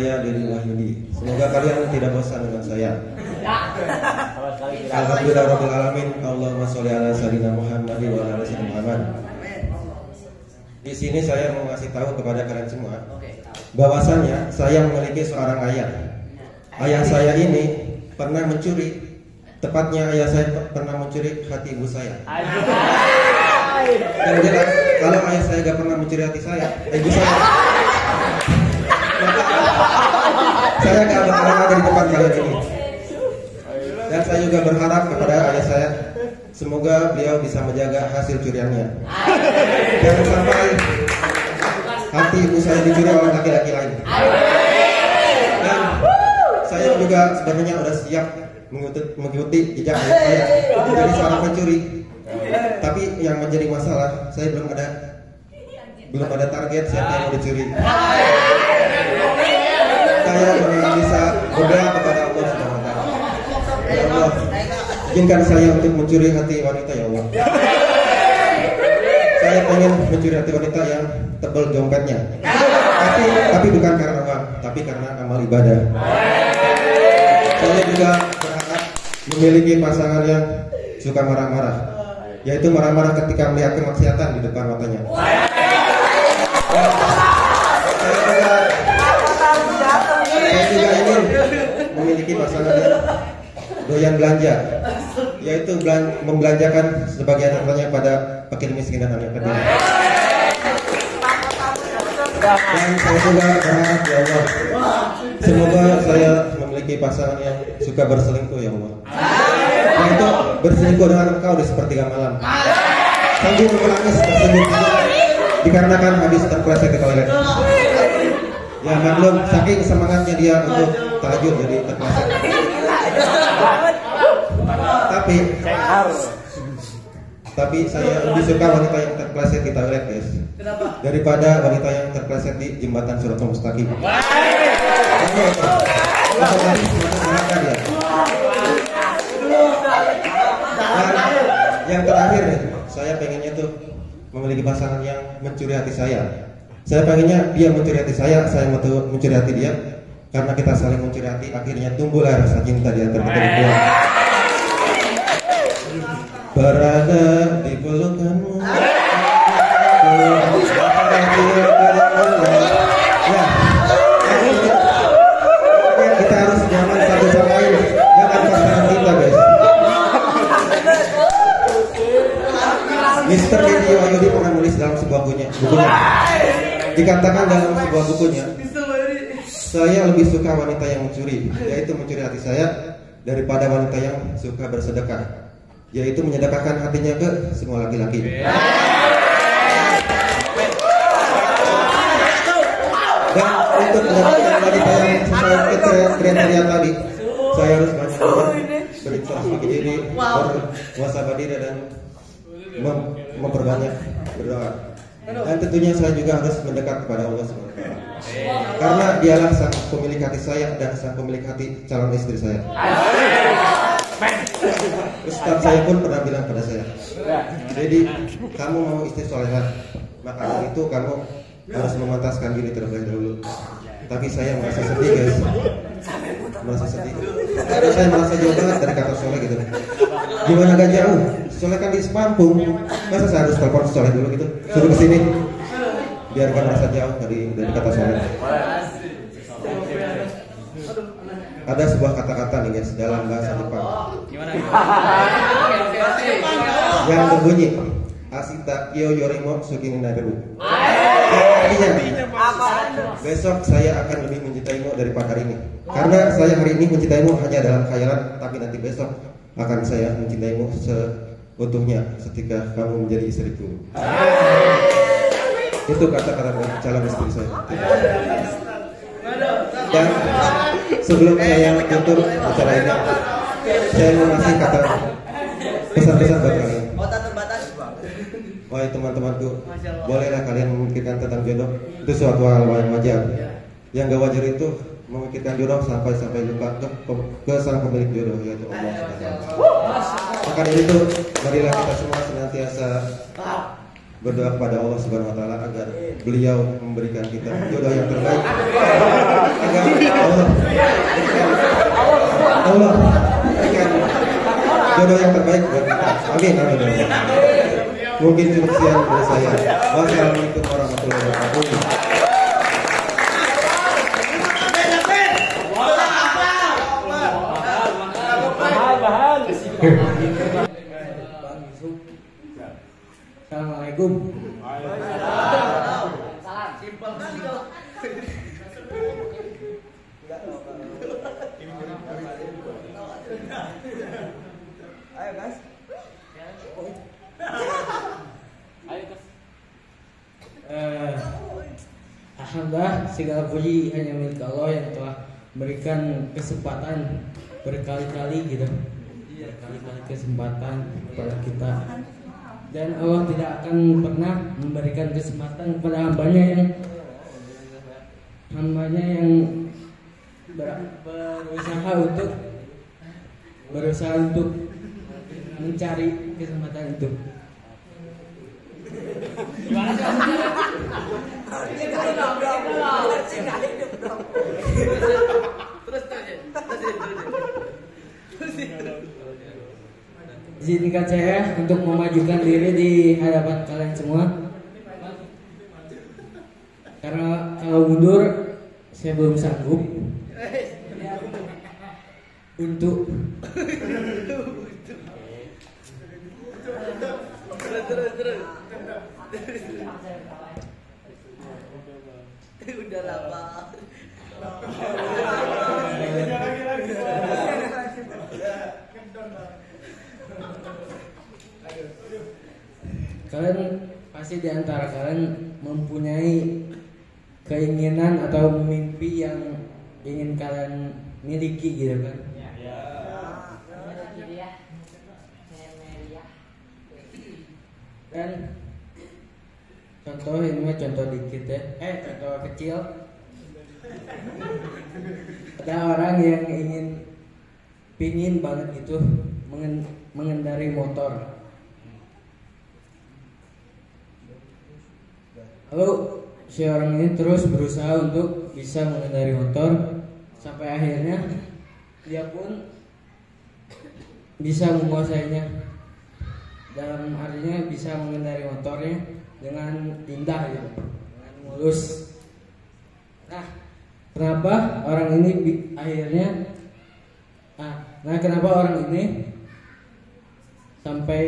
saya Dedi Wahyudi. Semoga kalian tidak bosan dengan saya. Alhamdulillahirobbilalamin. Allahumma sholli ala sayyidina Muhammad wa ala ali sayyidina Muhammad. Di sini saya mau ngasih tahu kepada kalian semua bahwasannya saya memiliki seorang ayah. Ayah saya ini pernah mencuri, tepatnya ayah saya pernah mencuri hati ibu saya. Yang jelas, kalau ayah saya gak pernah mencuri hati saya, ibu saya, maka saya gak bakalan ada di depan kalian ini. Dan saya juga berharap kepada ayah saya, semoga beliau bisa menjaga hasil curiannya. Jangan sampai hati ibu saya dicuri oleh laki-laki lain. Dan saya juga sebenarnya sudah siap mengikuti jejak ayah saya menjadi seorang pencuri. Tapi yang menjadi masalah, saya belum ada target siapa yang mau dicuri. Saya cuma bisa berdoa kepada Allah Subhanahu wa Ta'ala. Ya Allah, izinkan saya untuk mencuri hati wanita, ya Allah. Saya pengen mencuri hati wanita yang tebal dompetnya. Tapi bukan karena uang, tapi karena amal ibadah. Saya juga berharap memiliki pasangan yang suka marah-marah, yaitu marah-marah ketika melihat kemaksiatan di depan matanya. Saya juga ingin memiliki pasangan yang doyan belanja, yaitu membelanjakan sebagian hartanya pada fakir miskin dan anak yatim. Dan saya juga berharap, ya Allah, semoga saya memiliki pasangan yang suka berselingkuh, ya Allah. Yaitu berselingkuh dengan engkau di sepertiga malam, sambil menangis tersenyum-senyum dikarenakan habis terpeleset ke toilet. Ya maklum, saking semangatnya dia untuk tahajud jadi terpeleset. Tapi saya lebih suka wanita yang terpeleset di toilet, guys, daripada wanita yang terpeleset di jembatan Shiratal Mustaqim. Yang terakhir nih, saya pengennya tuh memiliki pasangan yang mencuri hati saya. Saya pengennya dia mencuri hati saya mencuri hati dia. Karena kita saling mencuri hati, akhirnya tumbuhlah rasa cinta di antara kita berdua. Berada di pelukanmu, ya, kita harus nyaman satu sama lain dengan pasangan kita, guys. Mr. Dedi Wahyudi pernah nulis dalam sebuah bukunya, dikatakan dalam sebuah bukunya, saya lebih suka wanita yang mencuri, yaitu mencuri hati saya, daripada wanita yang suka bersedekah, yaitu menyedekahkan hatinya ke semua laki-laki. Dan untuk mendapatkan wanita yang sesuai kriteria tadi, saya harus banyak berinfak bagi diri, bermuhasabah diri, dan memperbanyak berdoa. Dan tentunya saya juga harus mendekat kepada Allah SWT, karena dialah sang pemilik hati saya dan sang pemilik hati calon istri saya. Ustaz saya pun pernah bilang pada saya, jadi kamu mau istri solehah, maka dari itu kamu harus memantaskan diri terlebih dahulu. Tapi saya merasa sedih, guys, merasa sedih karena saya merasa jauh banget dari kata soleh gitu. Gimana gak jauh? Soleh kan di Sepampung, masa saya harus telepon soleh dulu gitu, suruh kesini biar gak merasa jauh dari kata soleh. Ada sebuah kata-kata nih, guys, dalam bahasa Jepang yang berbunyi Asita kyo yorimo sukini nageru. Artinya, besok saya akan lebih mencintaimu daripada hari ini. Karena saya hari ini mencintaimu hanya dalam khayalan, tapi nanti besok akan saya mencintaimu seutuhnya ketika kamu menjadi istriku. Itu kata-kata calon istri saya. Dan sebelum saya tutup acara ini, saya mau ngasih kata pesan-pesan buat kalian. Wahai teman-temanku, bolehlah kalian memikirkan tentang jodoh, itu suatu hal yang wajar. Yang gak wajar itu memikirkan jodoh sampai lupa ke sang pemilik jodoh, yaitu Allah. Maka dari itu, marilah kita semua senantiasa berdoa kepada Allah Subhanahu wa taala agar beliau memberikan kita jodoh yang terbaik. Agar Allah berikan jodoh yang terbaik buat kita. Amin, amin, amin. Mungkin cukup sekian dari saya. Wassalamualaikum warahmatullahi wabarakatuh. Assalamualaikum. Salam. Simpel kali kau. Ayo guys. Ayo guys. Alhamdulillah segala puji hanya milik Allah yang telah memberikan kesempatan berkali-kali gitu, berkali-kali kesempatan kepada kita, dan Allah tidak akan pernah memberikan kesempatan kepada hambanya yang berusaha untuk mencari kesempatan itu. Gimana sih? Izinkan saya untuk memajukan diri di hadapan kalian semua. Karena kalau mundur saya belum sanggup untuk Udah lama. kalian pasti di antara kalian mempunyai keinginan atau mimpi yang ingin kalian miliki gitu kan? Dan contoh ini mah contoh dikit ya, contoh kecil. Ada orang yang pingin banget gitu mengendari motor. Lalu si orang ini terus berusaha untuk bisa mengendari motor sampai akhirnya dia pun bisa menguasainya. Dalam artinya bisa mengendari motornya dengan indah gitu, dengan mulus. Nah, kenapa orang ini kenapa orang ini sampai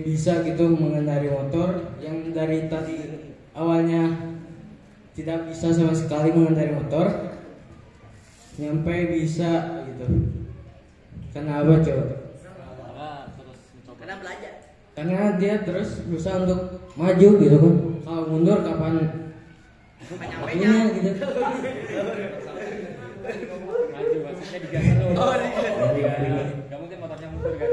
bisa gitu mengendari motor yang dari tadi awalnya tidak bisa sama sekali mengendari motor nyampe bisa gitu. Kenapa coba? Karena belajar. Karena dia terus berusaha untuk maju gitu kan. Kalau mundur kapan waktunya gitu. Maju maksudnya digas terus. Oh, digas. Kamu kan motornya mundur kan?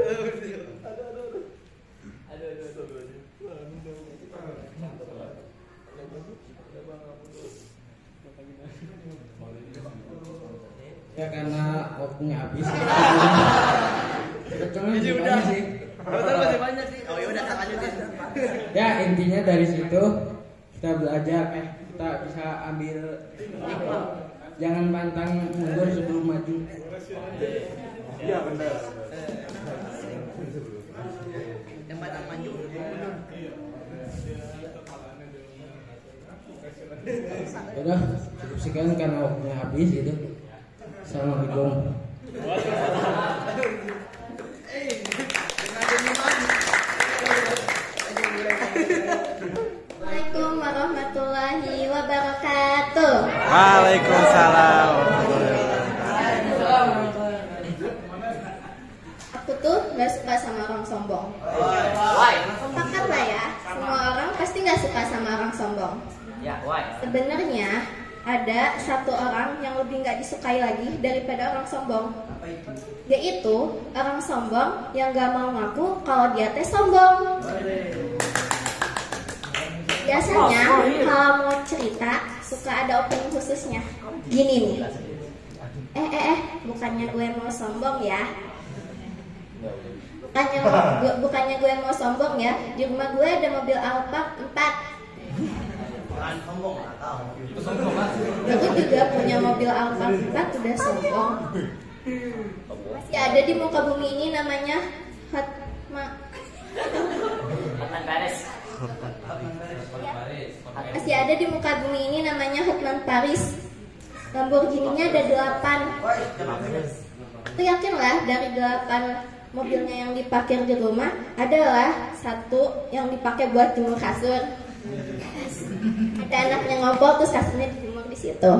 Ya karena waktunya habis. Sebetulnya udah sih. Betul masih banyak sih. Oh ya udah kita lanjutin. Ya intinya dari situ kita belajar, kita bisa ambil jangan pantang mundur sebelum maju. Iya benar. Yang pantang maju. Udah cukup sekian karena waktunya habis gitu. Assalamualaikum. Assalamualaikum warahmatullahi wabarakatuh. Waalaikumsalam. Aku tuh gak suka sama orang sombong. Why? Sepakat lah ya, semua orang pasti gak suka sama orang sombong. Ya, why? Sebenarnya ada satu orang yang lebih gak disukai lagi daripada orang sombong. Yaitu orang sombong yang gak mau ngaku kalau dia teh sombong. Biasanya kalau mau cerita suka ada opening khususnya. Gini nih. Bukannya gue mau sombong ya. Bukannya gue mau sombong ya, di rumah gue ada mobil Alphard 4. Aku juga punya mobil Alphard 4, udah sombong. Masih ada di muka bumi ini namanya Masih ada di muka bumi ini namanya Hotman Paris. Lamborghini-nya ada 8. Aku yakin lah dari 8 mobilnya yang diparkir di rumah adalah 1 yang dipakai buat jemur kasur. Ada anaknya ngobrol terus kasurnya dijemur di situ.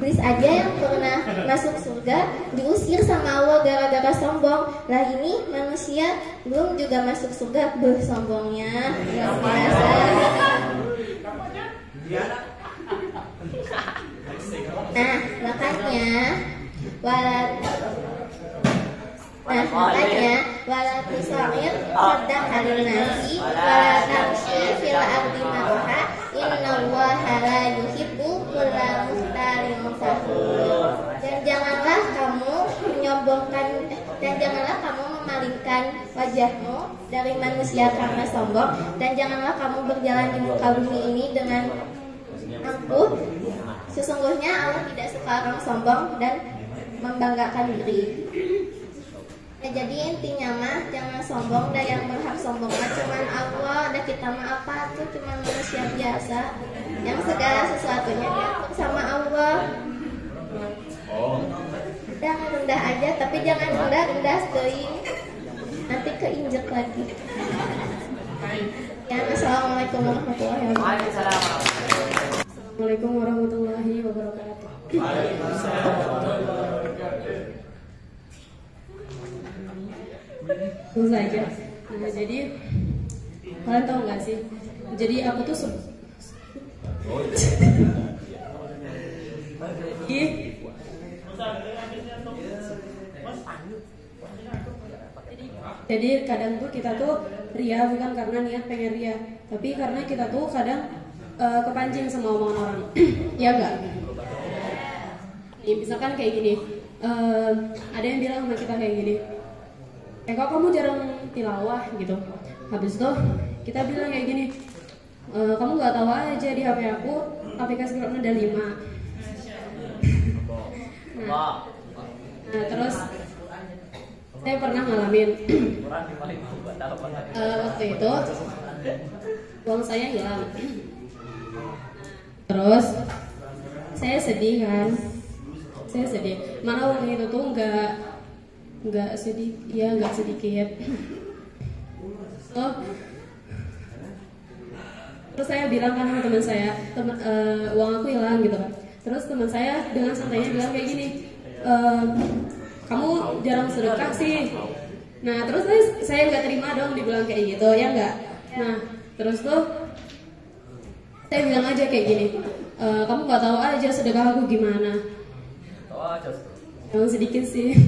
Iblis aja yang pernah masuk surga diusir sama Allah gara-gara sombong. Lah ini manusia belum juga masuk surga, sombongnya luar biasa. Nah makanya wala tusair sadaq al-nasi wala tamshi fil ardi marha innallaha la yuhibbu kulla mukhtalin fakhur. Dan janganlah kamu memalingkan wajahmu dari manusia karena sombong, dan janganlah kamu berjalan di muka bumi ini dengan angkuh. Sesungguhnya Allah tidak suka orang sombong dan membanggakan diri. Ya, jadi intinya mah jangan sombong, dan yang berhak sombong mah cuman Allah, dan kita mah apa tuh cuman manusia biasa yang segala sesuatunya diatur sama Allah. Udah rendah aja, tapi jangan rendah sekali, nanti keinjek lagi. Ya, assalamualaikum warahmatullahi wabarakatuh. Assalamualaikum warahmatullahi wabarakatuh. Itu saja. Nah, jadi kalian tahu nggak sih? Jadi aku tuh jadi kadang tuh kita tuh ria bukan karena niat pengen ria, tapi karena kita tuh kadang kepancing sama omongan orang. Ya enggak? Nih, misalkan kayak gini, ada yang bilang sama kita kayak gini, kok kamu jarang tilawah gitu. Habis itu kita bilang kayak gini, kamu nggak tahu aja di HP aku aplikasi Quran ada 5. Nah, terus saya pernah ngalamin waktu itu uang saya hilang. Terus saya sedih kan, mana uang itu tuh nggak sedikit. Terus saya bilang kan sama teman saya, uang aku hilang gitu kan. Terus teman saya dengan santainya bilang kayak gini, kamu jarang sedekah sih. Nah terus saya nggak terima dong dibilang kayak gitu, ya nggak. Nah terus tuh saya bilang aja kayak gini, kamu nggak tahu aja sedekah aku gimana. Yang sedikit sih.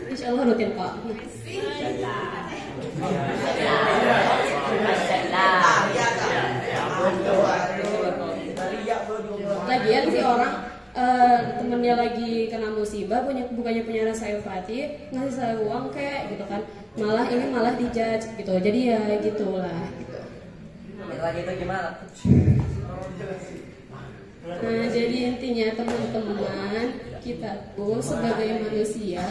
Insya Allah rutin kok. Lagian sih orang temennya lagi kena musibah, bukannya punya rasa empati, ngasih saya uang kayak gitu kan, malah dijudge gitu. Jadi ya gitulah. Lagi itu gimana? Nah jadi intinya teman-teman, kita tuh sebagai manusia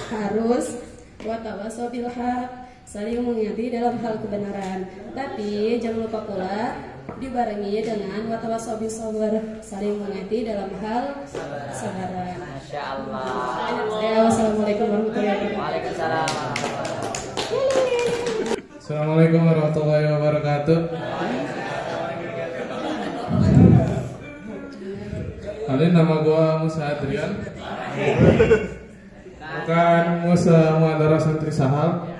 harus watawasau bil haq, saling mengingati dalam hal kebenaran. Tapi jangan lupa pula dibarengi dengan watawasau bis sabr, saling mengingati dalam hal kesabaran. Masya Allah. Wassalamualaikum warahmatullahi wabarakatuh. Waalaikumsalam. Assalamualaikum warahmatullahi wabarakatuh. Ini nama gua Musa Adrian, bukan Musa Madara Santri Sahal.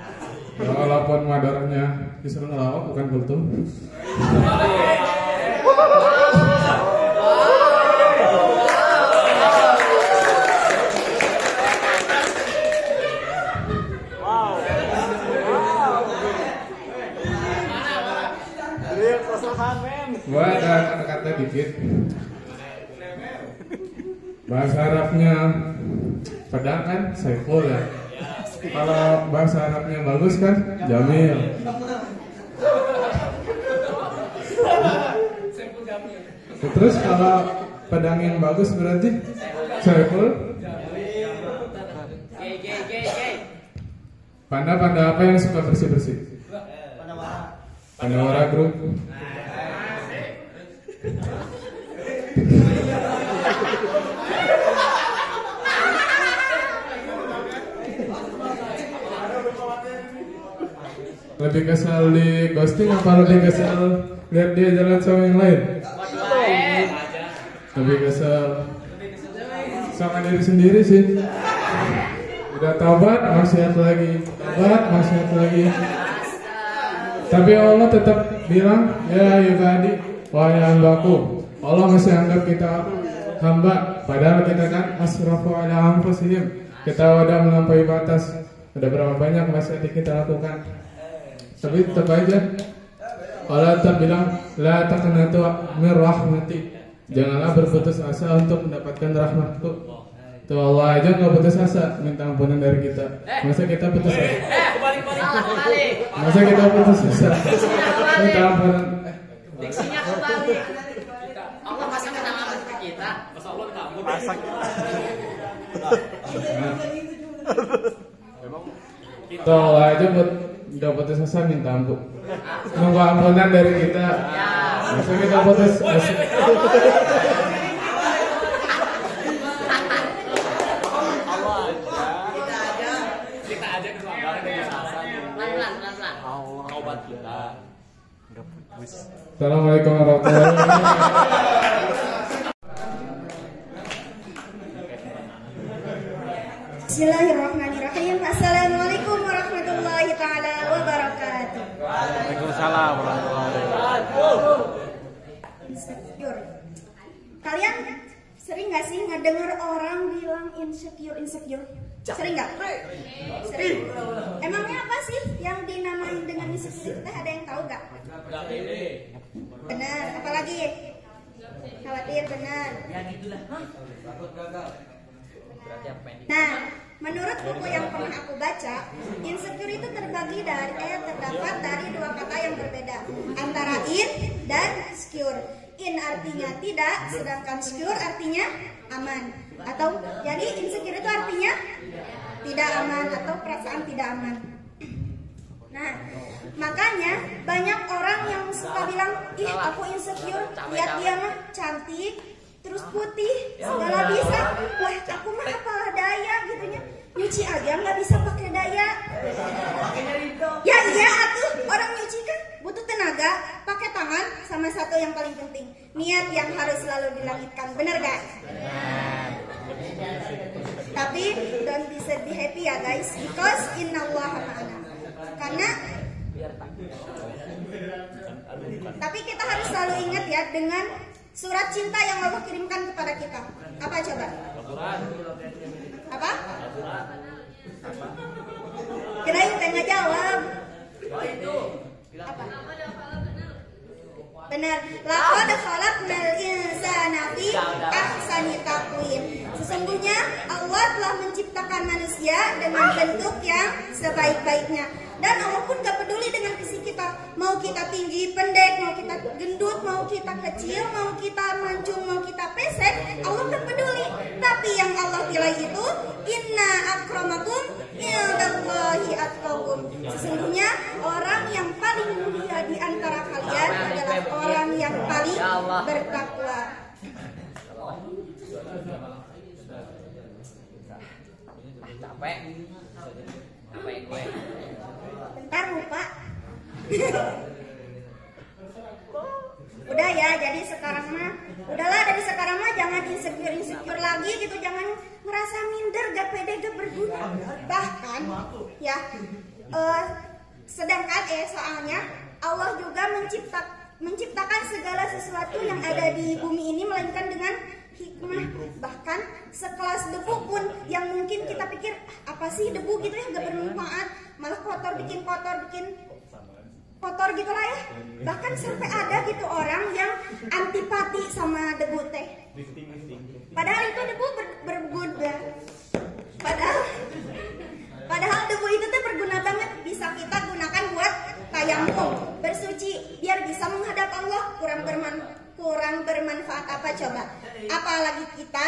Walaupun madaranya disuruh ngelawak, bukan kultum. Gua ada kata-kata dikit. Bahasa Arabnya pedang kan Saiful ya. Kalau bahasa Arabnya bagus kan Jamil. Terus kalau pedang yang bagus berarti Saiful. Panda apa yang suka bersih-bersih? Pandawara Group. Lebih kesal di ghosting apa lebih kesal lihat dia jalan sama yang lain? Lebih kesal sama diri sendiri sih. Udah taubat maksiat lagi, taubat maksiat lagi. Tapi Allah tetap bilang, ya ibadi, wahai hambaku. Allah masih anggap kita hamba, padahal kita kan asrafu ala anfusihim. Kita udah melampaui batas. Udah berapa banyak maksiat yang kita lakukan. Tapi tetap aja Allah tetap bilang, la taqnatu min rahmati. Janganlah berputus asa untuk mendapatkan rahmatku. Tuh Allah aja nggak putus asa minta ampunan dari kita. Masa kita putus asa? Masa kita putus asa minta ampunan? Diksinya kembali. Allah masa minta ampun ke kita? Masa Allah minta ampun? Tuh Allah aja nggak putus asa minta ampun. Nunggu ampunan dari kita. Masa kita putus asa? Assalamualaikum warahmatullahi wabarakatuh. Bismillahirrahmanirrahim. Assalamualaikum warahmatullahi taala wabarakatuh. Waalaikumsalam warahmatullahi wabarakatuh. Insecure. Kalian sering nggak sih ngedenger orang bilang insecure? Sering nggak? Sering. Emangnya apa sih yang dinamain dengan insecure? Ada yang tahu nggak? Benar. Apalagi? Khawatir, benar. Ya gitulah. Nah, menurut buku yang pernah aku baca, insecure itu terdapat dari dua kata yang berbeda, antara in dan secure. In artinya tidak, sedangkan secure artinya aman. Atau jadi insecure itu artinya tidak aman atau perasaan tidak aman. Nah, makanya banyak orang yang suka bilang, ih aku insecure, lihat dia mah cantik, terus putih, segala bisa. Wah, aku mah apalah daya gitunya. Nyuci aja nggak bisa pakai daya. Ya iya atuh, orang nyuci kan butuh tenaga, pakai tangan, sama satu yang paling penting, niat yang harus selalu dilangitkan. Bener gak? Tapi don't be sad, be happy ya guys, because innallaha ma'ana. Karena tapi kita harus selalu ingat ya dengan surat cinta yang Allah kirimkan kepada kita. Apa coba? Apa? Kirain tengah jawab. Apa? Benar. Laqad khalaqnal insana fi ahsani taqwim. Sesungguhnya Allah telah menciptakan manusia dengan bentuk yang sebaik-baiknya. Dan Allah pun gak peduli dengan fisik kita. Mau kita tinggi, pendek, mau kita gendut, mau kita kecil, mau kita mancung, mau kita pesek, Allah gak peduli. Tapi yang Allah pilih itu, inna akramakum indallahi atqakum. Sesungguhnya orang yang paling mulia di antara kalian adalah orang yang paling bertakwa. Capek gue. Bentar lupa. Udah ya, jadi sekarang mah udahlah, dari sekarang mah jangan insecure lagi gitu, jangan merasa minder, gak pede, gak berguna. Bahkan ya soalnya Allah juga menciptakan segala sesuatu yang ada di bumi ini melainkan dengan hikmah. Bahkan sekelas debu pun yang mungkin kita pikir apa sih debu gitu ya, gak bermanfaat, malah bikin kotor gitulah ya. Bahkan sampai ada gitu orang yang antipati sama debu teh. Padahal itu debu berguna. Padahal debu itu tuh berguna banget, bisa kita gunakan buat tayamum, bersuci, biar bisa menghadap Allah. Kurang bermanfaat apa coba? Apalagi kita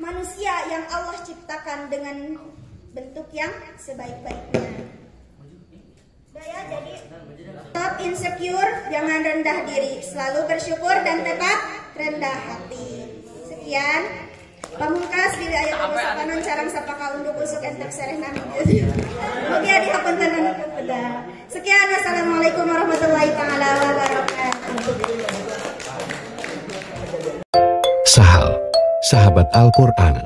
manusia yang Allah ciptakan dengan bentuk yang sebaik-baiknya. Ya, jadi stop insecure, jangan rendah diri, selalu bersyukur dan tetap rendah hati. Sekian pamungkas di ayat pasapanon carang sapa kaunduk usuk entek sereh nami. Mugi adi hapunten kepada. Sekian, wassalamualaikum warahmatullahi taala wabarakatuh. Sahal, sahabat Al-Quran.